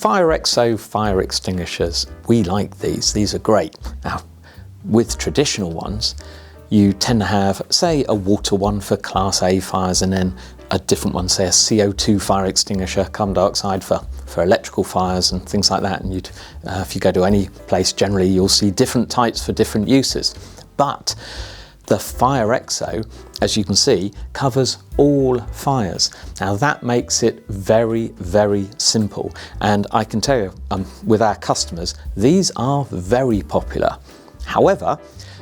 Firexo Fire Extinguishers, we like these. These are great. Now, with traditional ones, you tend to have, say, a water one for Class A fires and then a different one, say a CO2 fire extinguisher, carbon dioxide for electrical fires and things like that. And if you go to any place, generally you'll see different types for different uses. But the Firexo, as you can see, covers all fires. Now that makes it very, very simple. And I can tell you, with our customers, these are very popular. However,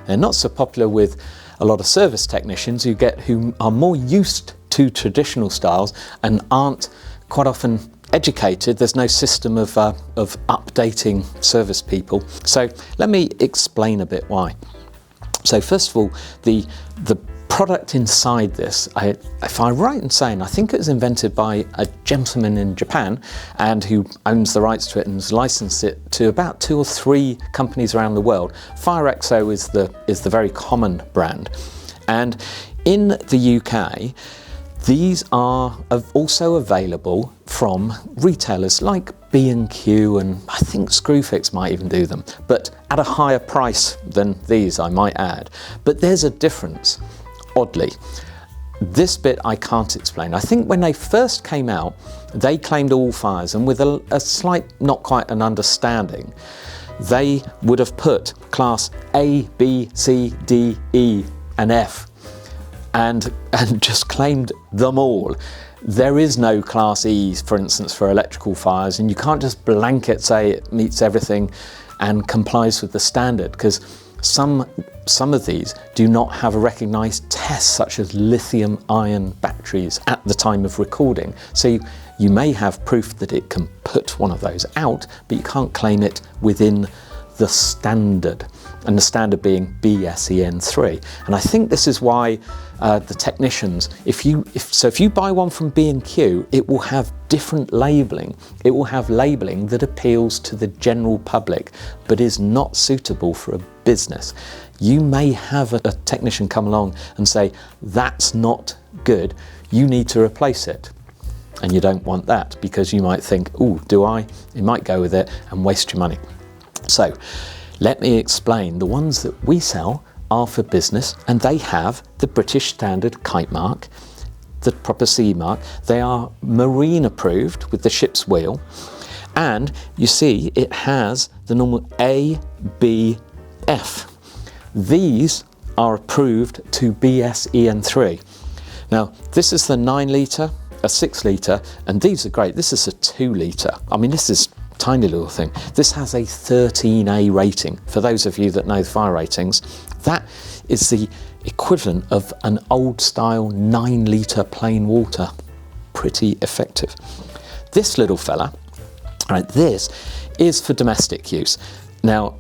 they're not so popular with a lot of service technicians who are more used to traditional styles and aren't quite often educated. There's no system of updating service people. So let me explain a bit why. So first of all, the product inside this, if I'm right in saying, I think it was invented by a gentleman in Japan and who owns the rights to it and has licensed it to about 2 or 3 companies around the world. Firexo is the very common brand. And in the UK, these are also available from retailers like B&Q, and I think Screwfix might even do them, but at a higher price than these, I might add. But there's a difference, oddly. This bit I can't explain. I think when they first came out, they claimed all fires, and with a slight, not quite an understanding, they would have put class A, B, C, D, E, and F, and just claimed them all. There is no class E, for instance, for electrical fires, and you can't just blanket say it meets everything and complies with the standard, because some of these do not have a recognised test, such as lithium-ion batteries at the time of recording. So you may have proof that it can put one of those out, but you can't claim it within the standard, and the standard being BSEN 3. And I think this is why the technicians, if you buy one from B&Q, it will have different labelling. It will have labelling that appeals to the general public, but is not suitable for a business. You may have a technician come along and say, that's not good, you need to replace it. And you don't want that, because you might think, oh, do I? You might go with it and waste your money. So let me explain. The ones that we sell are for business, and they have the British Standard kite mark, the proper CE mark. They are marine approved with the ship's wheel, and you see it has the normal A, B, F. These are approved to BSEN 3. Now this is the 9 litre, a 6 litre, and these are great. This is a 2 litre. I mean, this is tiny little thing. This has a 13A rating. For those of you that know the fire ratings, that is the equivalent of an old style 9 litre plain water. Pretty effective. This little fella, right, this is for domestic use. Now,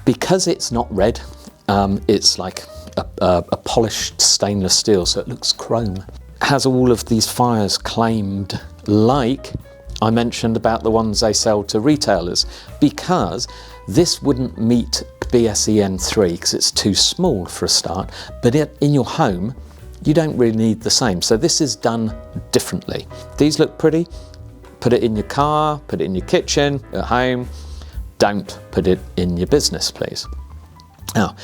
because it's not red, it's like a polished stainless steel, so it looks chrome. Has all of these fires claimed, like I mentioned about the ones they sell to retailers, because this wouldn't meet BSEN 3 because it's too small for a start, but in your home you don't really need the same, so this is done differently. These look pretty. Put it in your car, put it in your kitchen, at home. Don't put it in your business, please. Now,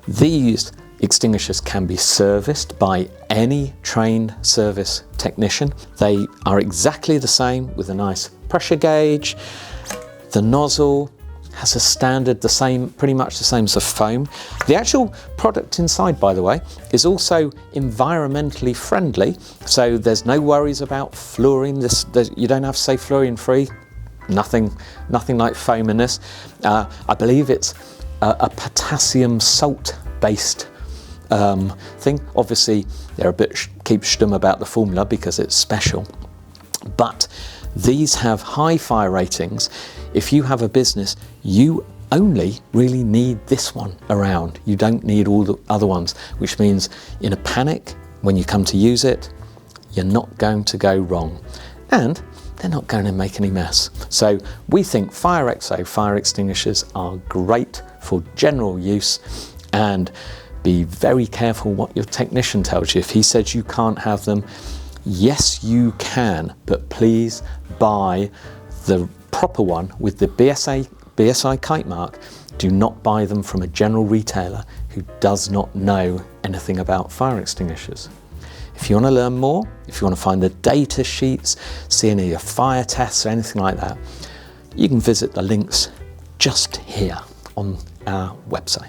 these extinguishers can be serviced by any trained service technician. They are exactly the same, with a nice pressure gauge. The nozzle has a standard, pretty much the same as a foam. The actual product inside, by the way, is also environmentally friendly, so there's no worries about fluorine. You don't have to say fluorine free. Nothing like foam in this. I believe it's a potassium salt based thing. Obviously they're a bit keep stum about the formula because it's special, but these have high fire ratings. If you have a business, you only really need this one around. You don't need all the other ones, which means in a panic, when you come to use it, you're not going to go wrong, and they're not going to make any mess. So we think Firexo fire extinguishers are great for general use, and be very careful what your technician tells you. If he says you can't have them, yes you can, but please buy the proper one with the BSI kite mark, do not buy them from a general retailer who does not know anything about fire extinguishers. If you want to learn more, if you want to find the data sheets, see any of your fire tests or anything like that, you can visit the links just here on our website.